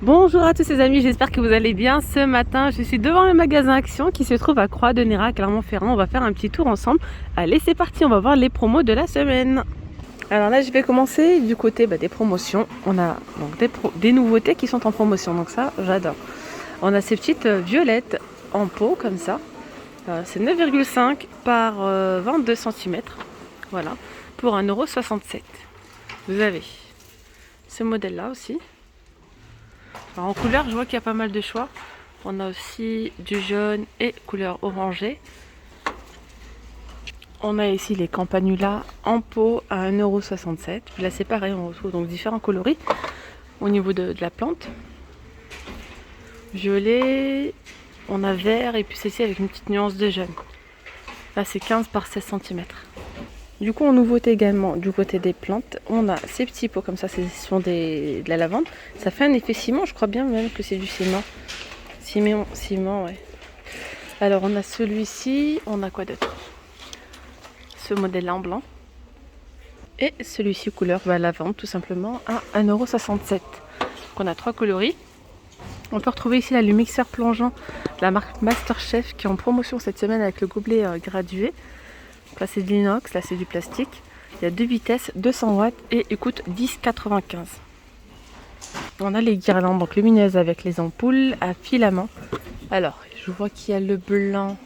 Bonjour à tous les amis, j'espère que vous allez bien. Ce matin, je suis devant le magasin Action qui se trouve à Croix de Nérac, Clermont-Ferrand. On va faire un petit tour ensemble. Allez, c'est parti, on va voir les promos de la semaine. Alors là, je vais commencer du côté des promotions. On a donc des nouveautés qui sont en promotion, donc ça, j'adore. On a ces petites violettes en pot comme ça. C'est 9,5 par 22 cm. Voilà, pour 1,67 €. Vous avez ce modèle-là aussi. Alors en couleur, je vois qu'il y a pas mal de choix. On a aussi du jaune et couleur orangée. On a ici les campanulas en pot à 1,67 €. Là c'est pareil, on retrouve donc différents coloris au niveau de la plante. Violet, on a vert et puis ceci avec une petite nuance de jaune. Là c'est 15 par 16 cm. Du coup en nouveauté également du côté des plantes, on a ces petits pots comme ça, ce sont de la lavande. Ça fait un effet ciment, je crois bien même que c'est du ciment. Ciment, ouais. Alors on a celui-ci, on a quoi d'autre? Ce modèle-là en blanc. Et celui-ci couleur lavande tout simplement à 1,67 €. Donc on a 3 coloris. On peut retrouver ici là, le mixeur plongeant de la marque Masterchef qui est en promotion cette semaine avec le gobelet gradué. Donc là c'est de l'inox, là c'est du plastique. Il y a 2 vitesses, 200 watts et il coûte 10,95 €. On a les guirlandes donc lumineuses avec les ampoules à filament. Alors je vois qu'il y a le blanc.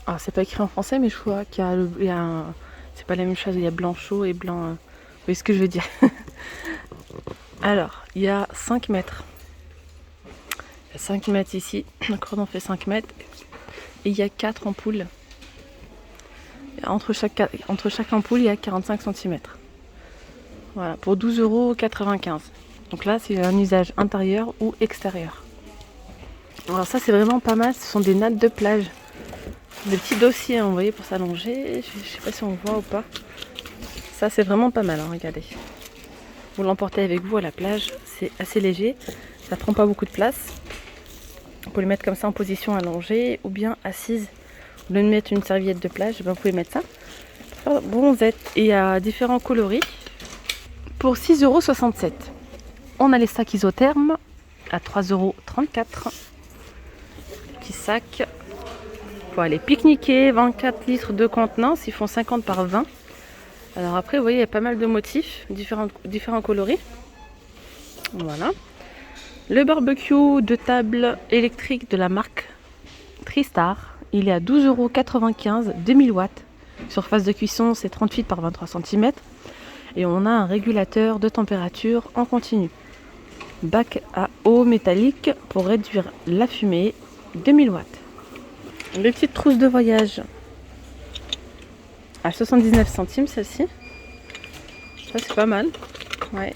Ah, c'est pas écrit en français mais je vois qu'il y a un... C'est pas la même chose, il y a blanc chaud et blanc... Vous voyez ce que je veux dire. Alors il y a 5 mètres. Il y a 5 mètres ici, le cordon fait 5 mètres et il y a 4 ampoules. Entre chaque ampoule, il y a 45 cm. Voilà, pour 12,95 €. Donc là, c'est un usage intérieur ou extérieur. Alors ça, c'est vraiment pas mal. Ce sont des nattes de plage. Des petits dossiers, vous voyez, pour s'allonger. Je sais pas si on voit ou pas. Ça, c'est vraiment pas mal, hein, regardez. Vous l'emportez avec vous à la plage. C'est assez léger. Ça prend pas beaucoup de place. Vous pouvez le mettre comme ça en position allongée ou bien assise. Au lieu de mettre une serviette de plage, vous pouvez mettre ça. Bronzette et à différents coloris. Pour 6,67 €. On a les sacs isothermes à 3,34 €. Petits sacs. Pour aller pique-niquer, 24 litres de contenance, ils font 50 par 20. Alors après, vous voyez, il y a pas mal de motifs, différents coloris. Voilà. Le barbecue de table électrique de la marque Tristar, il est à 12,95 €, 2000 watts. Surface de cuisson, c'est 38 par 23 cm. Et on a un régulateur de température en continu. Bac à eau métallique pour réduire la fumée, 2000 watts. Les petites trousses de voyage à 79 centimes, celle-ci. Ça, c'est pas mal. Ouais.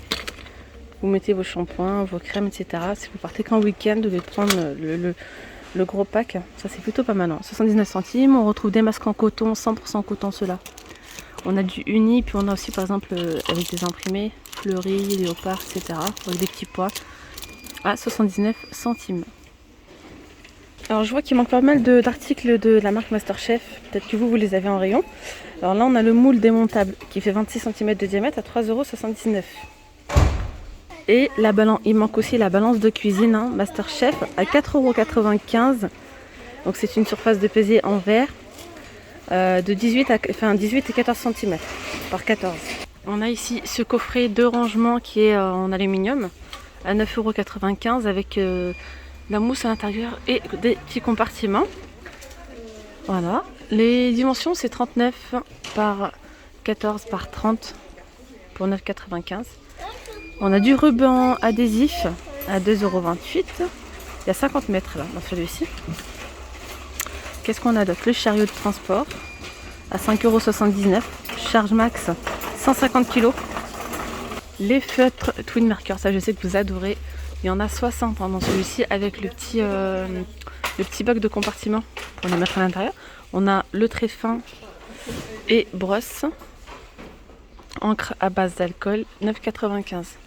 Vous mettez vos shampoings, vos crèmes, etc. Si vous partez qu'en week-end, vous devez prendre le gros pack. Ça, c'est plutôt pas mal. Hein. 79 centimes. On retrouve des masques en coton, 100% coton, ceux-là. On a du uni, puis on a aussi, par exemple, avec des imprimés, fleuris, léopard, etc. Avec des petits pois à 79 centimes. Alors, je vois qu'il manque pas mal d'articles de la marque Masterchef. Peut-être que vous les avez en rayon. Alors là, on a le moule démontable qui fait 26 cm de diamètre à 3,79 €. Et il manque aussi la balance de cuisine hein, Masterchef à 4,95 €. Donc c'est une surface de pesée en verre de 18 et 14 cm par 14. On a ici ce coffret de rangement qui est en aluminium à 9,95 € avec la mousse à l'intérieur et des petits compartiments. Voilà. Les dimensions c'est 39 par 14 par 30 pour 9,95 €. On a du ruban adhésif à 2,28 €. Il y a 50 mètres là dans celui-ci. Qu'est-ce qu'on a d'autre? Le chariot de transport à 5,79 €. Charge max 150 kg. Les feutres Twin Marker, ça je sais que vous adorez. Il y en a 60 hein, dans celui-ci avec le petit bac de compartiment pour les mettre à l'intérieur. On a le trait fin et brosse. Encre à base d'alcool, 9,95 €.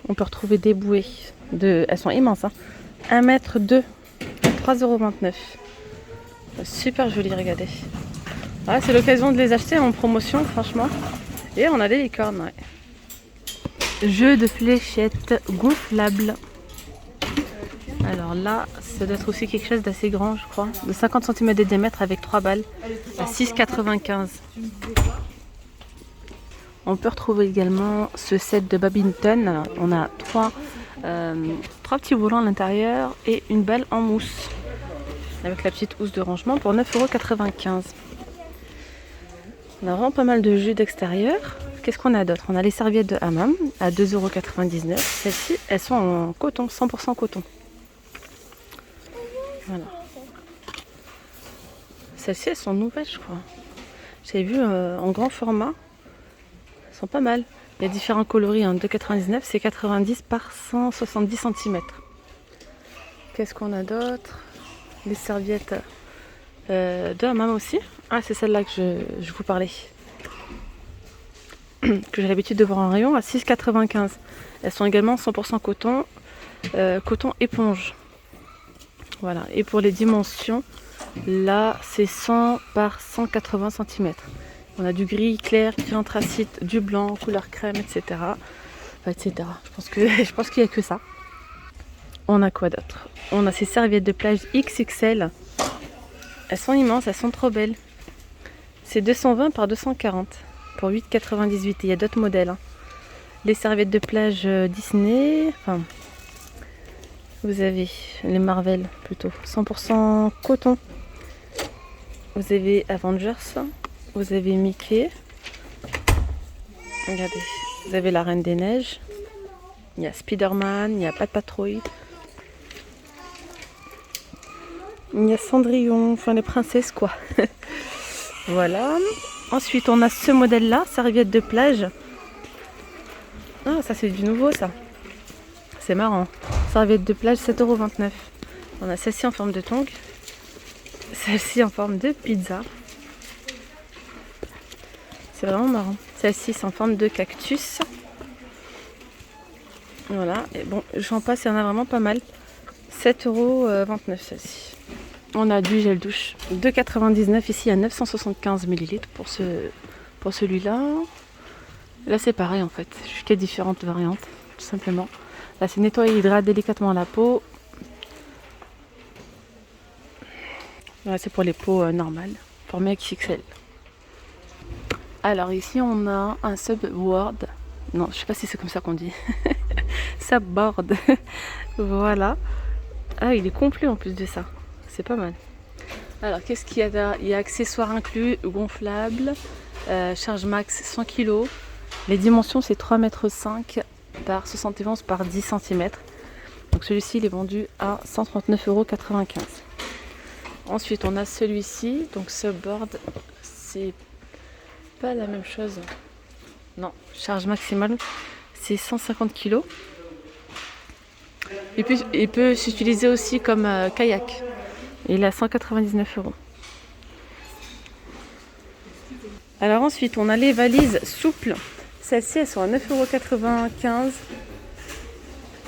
On peut retrouver des bouées, elles sont immenses, hein. 1,2 m, 3,29 €. Super joli, regardez. Ah, c'est l'occasion de les acheter en promotion, franchement. Et on a des licornes, ouais. Jeu de fléchettes gonflable. Alors là, ça doit être aussi quelque chose d'assez grand, je crois. De 50 cm de diamètre avec 3 balles à 6,95 €. On peut retrouver également ce set de badminton. Alors, on a trois petits boulons à l'intérieur et une balle en mousse. Avec la petite housse de rangement pour 9,95 €. On a vraiment pas mal de jeux d'extérieur. Qu'est-ce qu'on a d'autre? On a les serviettes de hammam à 2,99 €. Celles-ci, elles sont en coton, 100% coton. Voilà. Celles-ci, elles sont nouvelles, je crois. J'avais vu en grand format. Elles sont pas mal. Il y a différents coloris. 2,99 €, c'est 90 par 170 cm. Qu'est-ce qu'on a d'autre? Les serviettes de hammam aussi. Ah, c'est celle-là que je vous parlais. Que j'ai l'habitude de voir en rayon à 6,95 €. Elles sont également 100% coton, coton éponge. Voilà. Et pour les dimensions, là, c'est 100 par 180 cm. On a du gris clair, gris anthracite, du blanc, couleur crème, etc. Enfin, etc. Je pense qu'il n'y a que ça. On a quoi d'autre? On a ces serviettes de plage XXL. Elles sont immenses, elles sont trop belles. C'est 220 par 240 pour 8,98 €. Il y a d'autres modèles. Hein. Les serviettes de plage Disney. Enfin, vous avez les Marvel plutôt. 100% coton. Vous avez Avengers. Vous avez Mickey. Regardez. Vous avez la Reine des Neiges. Il y a Spider-Man. Il y a Pat Patrouille. Il y a Cendrillon. Enfin, les princesses, quoi. Voilà. Ensuite, on a ce modèle-là. Serviette de plage. Ah, ça, c'est du nouveau, ça. C'est marrant. Serviette de plage, 7,29 €. On a celle-ci en forme de tongs. Celle-ci en forme de pizza. C'est vraiment marrant. Celle-ci, c'est en forme de cactus. Voilà. Et bon, j'en passe, il y en a vraiment pas mal. 7,29 € celle-ci. On a du gel douche. 2,99 € ici à 975 ml pour celui-là. Là, c'est pareil en fait. Juste qu'il y a différentes variantes, tout simplement. Là, c'est nettoyer et hydrater délicatement la peau. Là, c'est pour les peaux normales, formées XXL. Alors ici, on a un subboard. Non, je sais pas si c'est comme ça qu'on dit. Subboard. Voilà. Ah, il est complet en plus de ça. C'est pas mal. Alors, qu'est-ce qu'il y a là? Il y a accessoires inclus, gonflable, charge max 100 kg. Les dimensions, c'est 3,5 m par 71 par 10 cm. Donc celui-ci, il est vendu à 139,95 €. Ensuite, on a celui-ci. Donc subboard, c'est pas la même chose. Non, charge maximale, c'est 150 kg. Et puis, il peut s'utiliser aussi comme kayak. Il est à 199 €. Alors ensuite, on a les valises souples. Celles-ci, elles sont à 9,95 €.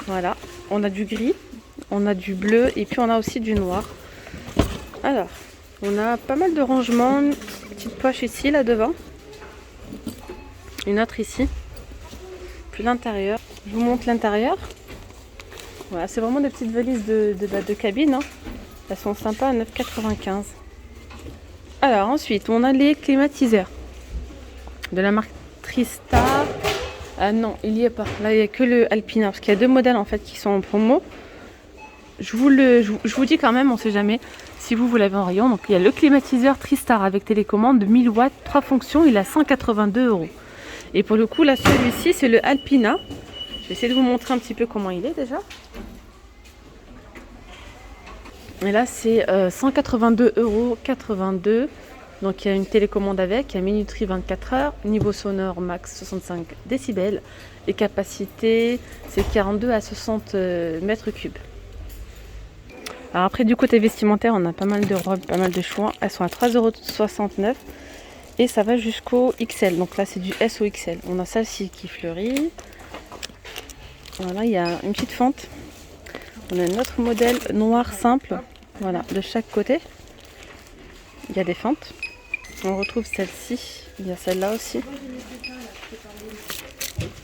Voilà. On a du gris, on a du bleu et puis on a aussi du noir. Alors, on a pas mal de rangements. Une petite poche ici, là devant. Une autre ici. Puis l'intérieur. Je vous montre l'intérieur. Voilà, c'est vraiment des petites valises de cabine. Hein. Elles sont sympas à 9,95 €. Alors ensuite, on a les climatiseurs de la marque Tristar. Ah non, il n'y est pas. Là, il n'y a que le Alpina. Parce qu'il y a deux modèles en fait qui sont en promo. Je vous dis quand même, on ne sait jamais si vous l'avez en rayon. Donc il y a le climatiseur Tristar avec télécommande de 1000 watts, 3 fonctions. Il est à 182 €. Et pour le coup, là, celui-ci, c'est le Alpina. Je vais essayer de vous montrer un petit peu comment il est déjà. Et là, c'est 182,82 €. Donc, il y a une télécommande avec, il y a minuterie 24 heures, niveau sonore max 65 décibels. Et capacité, c'est 42 à 60 mètres cubes. Alors après, du côté vestimentaire, on a pas mal de robes, pas mal de choix. Elles sont à 3,69 € et ça va jusqu'au XL. Donc là, c'est du S au XL. On a celle-ci qui fleurit. Voilà, il y a une petite fente. On a un autre modèle noir simple. Voilà, de chaque côté. Il y a des fentes. On retrouve celle-ci. Il y a celle-là aussi.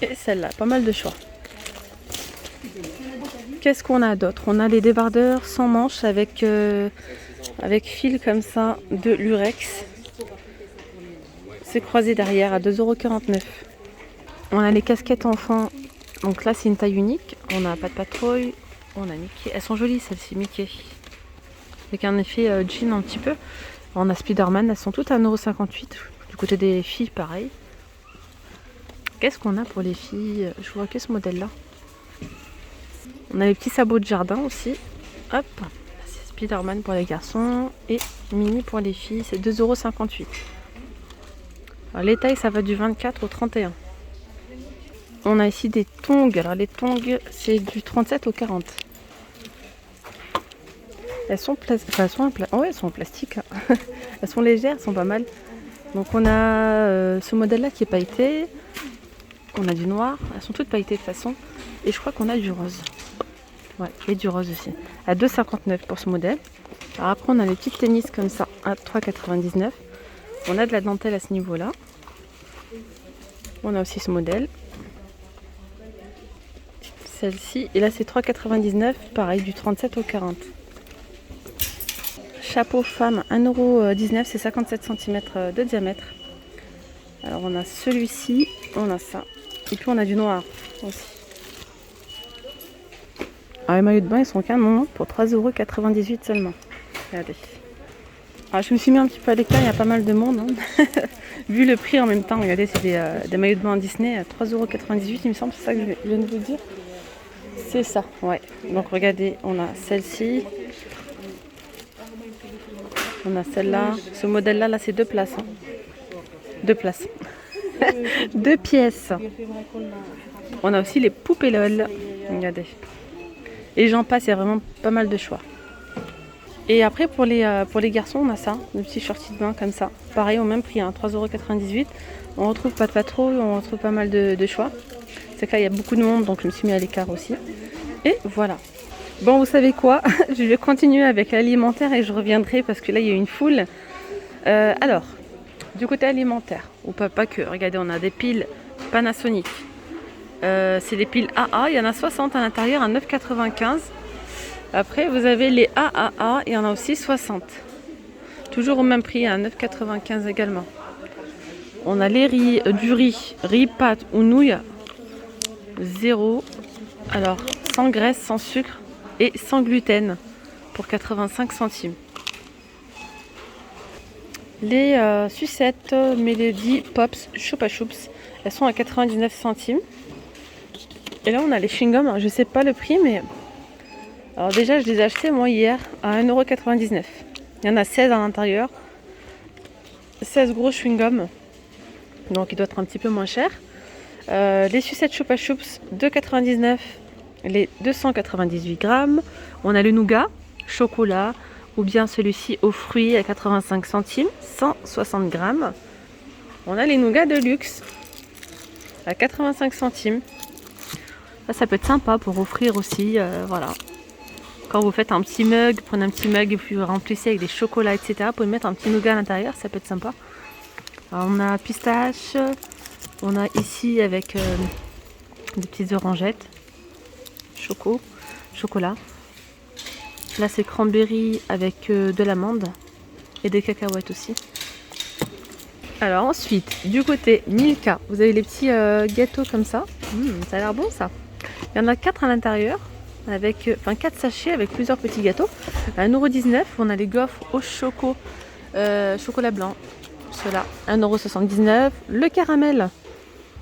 Et celle-là, pas mal de choix. Qu'est-ce qu'on a d'autre? On a les débardeurs sans manches avec fil comme ça de l'Urex. C'est croisé derrière à 2,49 €. On a les casquettes enfants. Donc là, c'est une taille unique. On a pas de patrouille. On a Mickey. Elles sont jolies, celles-ci, Mickey. Avec un effet jean un petit peu. On a Spider-Man. Elles sont toutes à 1,58 €. Du côté des filles, pareil. Qu'est-ce qu'on a pour les filles? Je vois que ce modèle-là. On a les petits sabots de jardin aussi. Hop. C'est Spider-Man pour les garçons. Et Mini pour les filles. C'est 2,58 €. Alors, les tailles, ça va du 24 au 31. On a ici des tongs. Alors les tongs, c'est du 37 au 40. Elles sont, elles sont en plastique. Hein. Elles sont légères, elles sont pas mal. Donc on a ce modèle-là qui est pailleté. On a du noir. Elles sont toutes pailletées de toute façon. Et je crois qu'on a du rose. Ouais, et du rose aussi. À 2,59 pour ce modèle. Alors après, on a les petites tennis comme ça à 3,99. On a de la dentelle à ce niveau-là. On a aussi ce modèle. Celle-ci. Et là, c'est 3,99. Pareil, du 37 au 40. Chapeau femme, 1,19 €. C'est 57 cm de diamètre. Alors, on a celui-ci. On a ça. Et puis, on a du noir aussi. Alors, les maillots de bain, ils sont canon pour 3,98 € seulement. Regardez. Alors, je me suis mis un petit peu à l'écart, il y a pas mal de monde. Hein. Vu le prix en même temps, regardez, c'est des maillots de bain Disney à 3,98 € il me semble, c'est ça que je viens de vous dire. C'est ça, ouais. Donc regardez, on a celle-ci. On a celle-là. Ce modèle-là, là, c'est 2 places. Hein. 2 places. 2 pièces. On a aussi les poupées LOL. Regardez. Et j'en passe, il y a vraiment pas mal de choix. Et après, pour les garçons, on a ça, des petits shorties de bain comme ça. Pareil, au même prix, hein, 3,98 €. On retrouve pas de patrouille, on retrouve pas mal de choix. C'est que là, il y a beaucoup de monde, donc je me suis mis à l'écart aussi. Et voilà. Bon, vous savez quoi? Je vais continuer avec l'alimentaire et je reviendrai parce que là, il y a une foule. Alors, du côté alimentaire, ou pas que, regardez, on a des piles Panasonic. C'est les piles AA, il y en a 60 à l'intérieur à 9,95 €. Après, vous avez les AAA, il y en a aussi 60. Toujours au même prix, à 9,95 € également. On a les riz, riz, pâte ou nouilles, 0. Alors, sans graisse, sans sucre et sans gluten, pour 85 centimes. Les sucettes Melody Pops Choupa Choups, elles sont à 99 centimes. Et là, on a les chewing-gums, je ne sais pas le prix, mais... Alors déjà, je les ai achetés moi hier à 1,99 €. Il y en a 16 à l'intérieur. 16 gros chewing-gums. Donc il doit être un petit peu moins cher. Les sucettes Choupa Choups, 2,99 €. Les 298 grammes. On a le nougat, chocolat, ou bien celui-ci aux fruits à 85 centimes, 160 grammes. On a les nougats de luxe à 85 centimes. Ça peut être sympa pour offrir aussi, voilà. Quand vous faites un petit mug, prenez un petit mug et puis vous remplissez avec des chocolats, etc. Vous pouvez mettre un petit nougat à l'intérieur, ça peut être sympa. Alors, on a pistache, on a ici avec des petites orangettes, chocolat. Là, c'est cranberry avec de l'amande et des cacahuètes aussi. Alors ensuite, du côté Milka, vous avez les petits gâteaux comme ça. Ça a l'air bon ça. Il y en a 4 à l'intérieur, avec 4 sachets avec plusieurs petits gâteaux. À 1,19 €, on a les gaufres au chocolat blanc. Ceux-là, 1,79 €. Le caramel,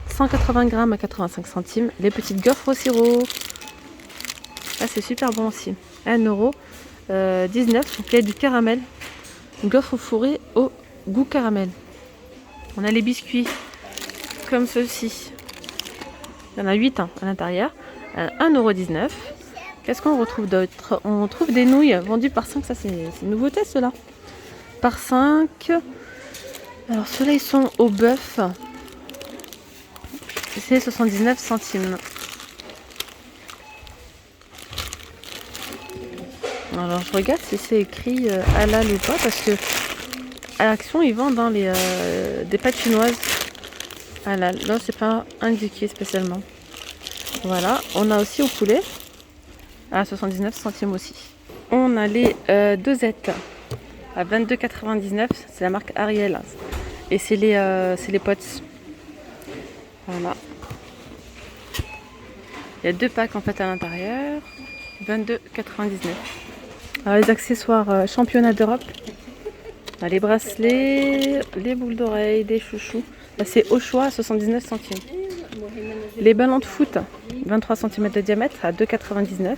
180 grammes à 85 centimes. Les petites gaufres au sirop. Là, c'est super bon aussi. 1,19 €. Donc, il y a du caramel. Une gaufre fourrée au goût caramel. On a les biscuits comme ceux-ci. Il y en a 8 à l'intérieur. 1,19 €. Qu'est-ce qu'on retrouve d'autre? On trouve des nouilles vendues par 5. Ça, c'est une nouveauté, ceux-là. Par 5. Alors, ceux-là, ils sont au bœuf. C'est 79 centimes. Alors, je regarde si c'est écrit halal ou pas, parce que à l'Action, ils vendent dans des pâtes chinoises. Halal. Non, c'est pas indiqué spécialement. Voilà. On a aussi au poulet à 79 centimes aussi. On a les dosettes à 22,99. C'est la marque Ariel. Et c'est les potes. Voilà. Il y a 2 packs en fait à l'intérieur. 22,99. Alors les accessoires championnat d'Europe. Les bracelets, les boules d'oreilles, des chouchous. Là, c'est au choix à 79 centimes. Les ballons de foot, 23 cm de diamètre à 2,99.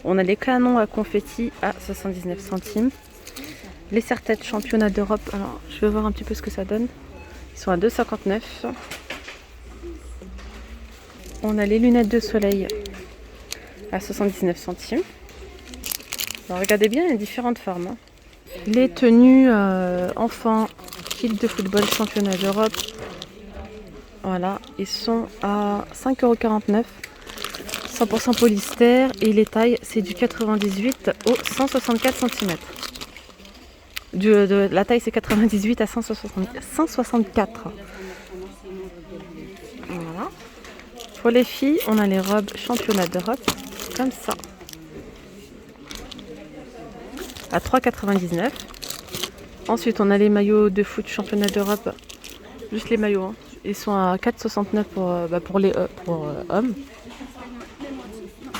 On a les canons à confetti à 79 centimes. Les serre-têtes championnat d'Europe. Alors, je vais voir un petit peu ce que ça donne. Ils sont à 2,59. On a les lunettes de soleil à 79 centimes. Alors, regardez bien, il y a différentes formes. Hein. Les tenues enfants, kit de football championnat d'Europe. Voilà, ils sont à 5,49 €. 100% polyester et les tailles, c'est du 98 au 164 cm. La taille, c'est 98 à 164. Voilà. Pour les filles, on a les robes championnat d'Europe, comme ça. À 3,99 €. Ensuite, on a les maillots de foot championnat d'Europe. Juste les maillots. Hein. Ils sont à 4,69 € pour les hommes.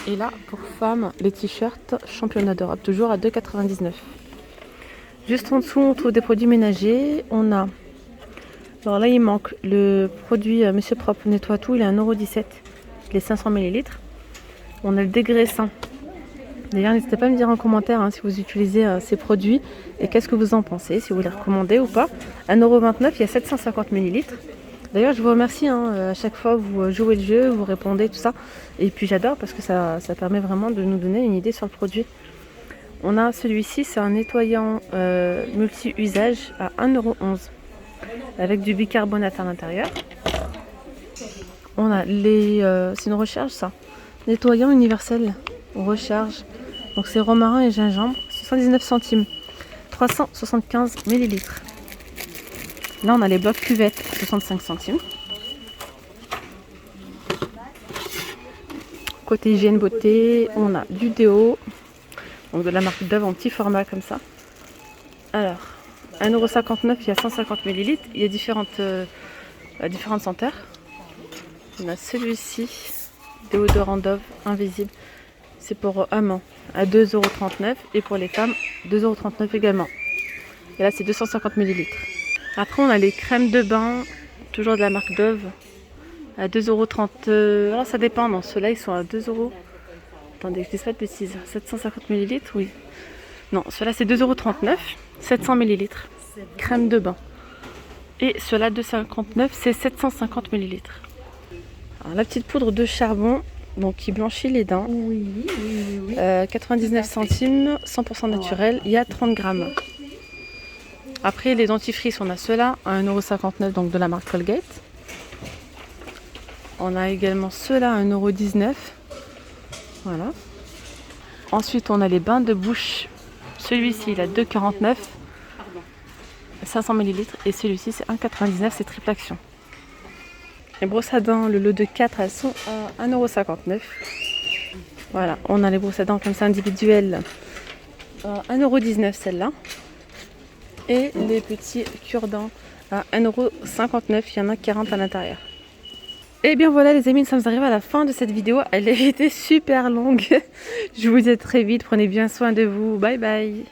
Et là, pour femmes, les t-shirts championnat d'Europe, toujours à 2,99 €. Juste en dessous, on trouve des produits ménagers. On a... Alors là, il manque le produit Monsieur Propre Nettoie Tout. Il est à 1,17 €, les 500 ml. On a le dégraissant. D'ailleurs, n'hésitez pas à me dire en commentaire si vous utilisez ces produits et qu'est-ce que vous en pensez, si vous les recommandez ou pas. 1,29 €, il y a 750 ml. D'ailleurs, je vous remercie, à chaque fois vous jouez le jeu, vous répondez, tout ça. Et puis j'adore parce que ça permet vraiment de nous donner une idée sur le produit. On a celui-ci, c'est un nettoyant multi-usage à 1,11 € avec du bicarbonate à l'intérieur. On a c'est une recharge ça, nettoyant universel, recharge. Donc c'est romarin et gingembre, 79 centimes, 375 ml. Là, on a les blocs cuvettes, 65 centimes. Côté hygiène beauté, on a du déo, donc de la marque Dove en petit format comme ça. Alors, 1,59 €, il y a 150 ml. Il y a différentes senteurs. On a celui-ci, déodorant Dove invisible. C'est pour hommes à 2,39 € et pour les femmes, 2,39 € également. Et là, c'est 250 ml. Après, on a les crèmes de bain, toujours de la marque Dove, à 2,30 €. Alors, ça dépend. Non, ceux-là, ils sont à 2 €. Attendez, je dis pas de bêtises. 750 ml, oui. Non, ceux-là, c'est 2,39 €, 700 ml. Crème de bain. Et ceux-là, 2,59 €, c'est 750 ml. Alors, la petite poudre de charbon, donc qui blanchit les dents. Oui. 99 centimes, 100% naturel. Il y a 30 grammes. Après, les dentifrices, on a ceux-là à 1,59 €, donc de la marque Colgate. On a également ceux-là à 1,19 €. Voilà. Ensuite, on a les bains de bouche. Celui-ci, il a 2,49 €, 500 ml. Et celui-ci, c'est 1,99 €, c'est triple action. Les brosses à dents, le lot de 4, elles sont à 1,59 €. Voilà, on a les brosses à dents comme ça individuelles à 1,19 € celle-là. Et les petits cure-dents à 1,59 €. Il y en a 40 à l'intérieur. Et bien voilà les amis, nous sommes arrivés à la fin de cette vidéo. Elle a été super longue. Je vous dis à très vite. Prenez bien soin de vous. Bye bye.